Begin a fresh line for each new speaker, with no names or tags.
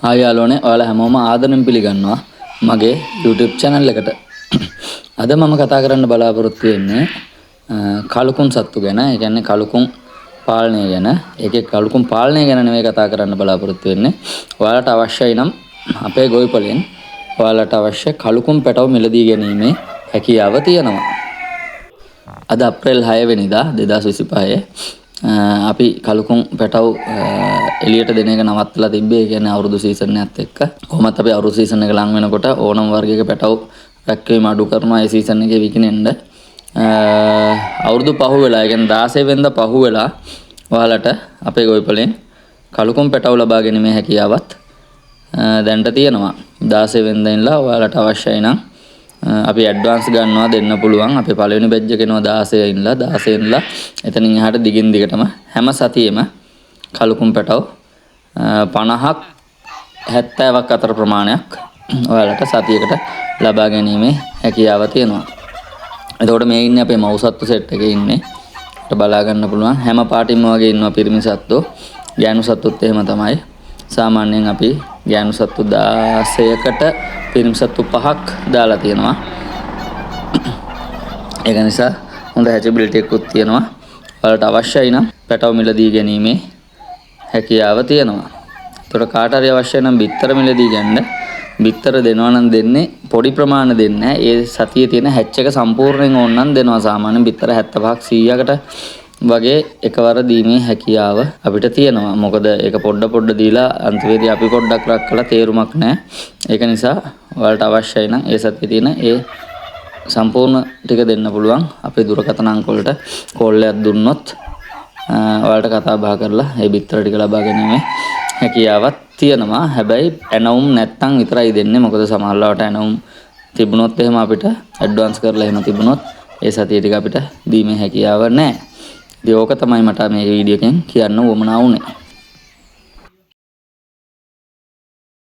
ආයි යාළුවනේ ඔයාලා හැමෝම ආදරෙන් පිළිගන්නවා මගේ YouTube channel එකට. අද මම කතා කරන්න බලාපොරොත්තු වෙන්නේ කලුකුන් සත්තු ගැන. ඒ කියන්නේ කලුකුන් පාලනය ගැන. ඒකේ කලුකුන් පාලනය ගැන නෙවෙයි කතා කරන්න බලාපොරොත්තු වෙන්නේ. ඔයාලට අවශ්‍යයි නම් අපේ ගොවිපලෙන් ඔයාලට අවශ්‍ය කලුකුන් පැටව මිලදී ගැනීමේ හැකියාව තියෙනවා. අද අප්‍රේල් 6 වෙනිදා 2025 අපි කලුකුන් පැටව එළියට දෙන එක නවත්තලා තිබ්බේ. ඒ කියන්නේ අවුරුදු සීසන් එකත් එක්ක කොහොමත් අපි අවුරුදු සීසන් එක ලඟ වෙනකොට ඕනම වර්ගයක පැටව රැක්වීම අඩු කරනවා. ඒ සීසන් එකේ විකිනෙන්න අවුරුදු පහ වෙලා, ඒ කියන්නේ 16 වෙනිදා පහ වෙලා ඔයාලට අපේ ගොවිපලෙන් කලුකුන් පැටව ලබා ගැනීමේ හැකියාවත් දැන්ට තියෙනවා. 16 වෙනිදා ඉඳලා ඔයාලට අවශ්‍යයි නම් අපි ඇඩ්වාන්ස් ගන්නවා දෙන්න පුළුවන්. අපේ පළවෙනි බැච් එක එනවා 16 ඉඳලා 16 ඉඳලා එතනින් එහාට දිගින් දිගටම හැම සතියෙම කලුකුන් පැටව 50ක් 70ක් අතර ප්‍රමාණයක් ඔයාලට සතියකට ලබා ගැනීමේ හැකියාව තියෙනවා. එතකොට මේ ඉන්නේ අපේ මව්සත්තු සෙට් එකේ ඉන්නේ. අපිට බලා ගන්න පුළුවන් හැම පාටින්ම වගේ ඉන්නවා පිරිමි සත්තු. ගෑනු සත්තුත් එහෙම තමයි. සාමාන්‍යයෙන් අපි ගෑනු සත්තු 16කට පිරිමි සත්තු 5ක් දාලා තියෙනවා. ඒක නිසා හොඳ හැචබිලිටි එකකුත් තියෙනවා. ඔයාලට අවශ්‍යයි නම් පැටව මිලදී ගැනීමේ හැකියාව තියෙනවා. ඒතකොට කාට හරි අවශ්‍ය නම් බිත්තර මිලදී ගන්න. බිත්තර දෙනවා නම් දෙන්නේ පොඩි ප්‍රමාණ දෙන්නේ නැහැ. ඒ සතියේ තියෙන හැච් එක සම්පූර්ණයෙන් ඕන නම් දෙනවා. සාමාන්‍යයෙන් බිත්තර 75ක් 100කට වගේ එකවර දීමේ හැකියාව අපිට තියෙනවා. මොකද ඒක පොඩ දීලා අන්තිමේදී අපි පොඩ්ඩක් රැක්කලා තේරුමක් නැහැ. ඒක නිසා ඔයාලට අවශ්‍යයි නම් ඒ සතියේ තියෙන ඒ සම්පූර්ණ ටික දෙන්න පුළුවන්. අපේ දුරකථන අංක වලට කෝල් එකක් දුන්නොත් ඔයාලට කතා බහ කරලා ඒ බිත්තර ටික ලබා ගැනීමේ හැකියාවක් තියෙනවා. හැබැයි ඇනවුම් නැත්තම් විතරයි දෙන්නේ. මොකද සමහර ලාවට ඇනවුම් තිබුණොත් එහෙම අපිට ඇඩ්වාන්ස් කරලා එහෙම තිබුණොත් ඒ සතිය ටික අපිට දීමේ හැකියාව නැහැ. ඉතින් ඕක තමයි මට මේ වීඩියෝ එකෙන් කියන්න උවමනා වුනේ.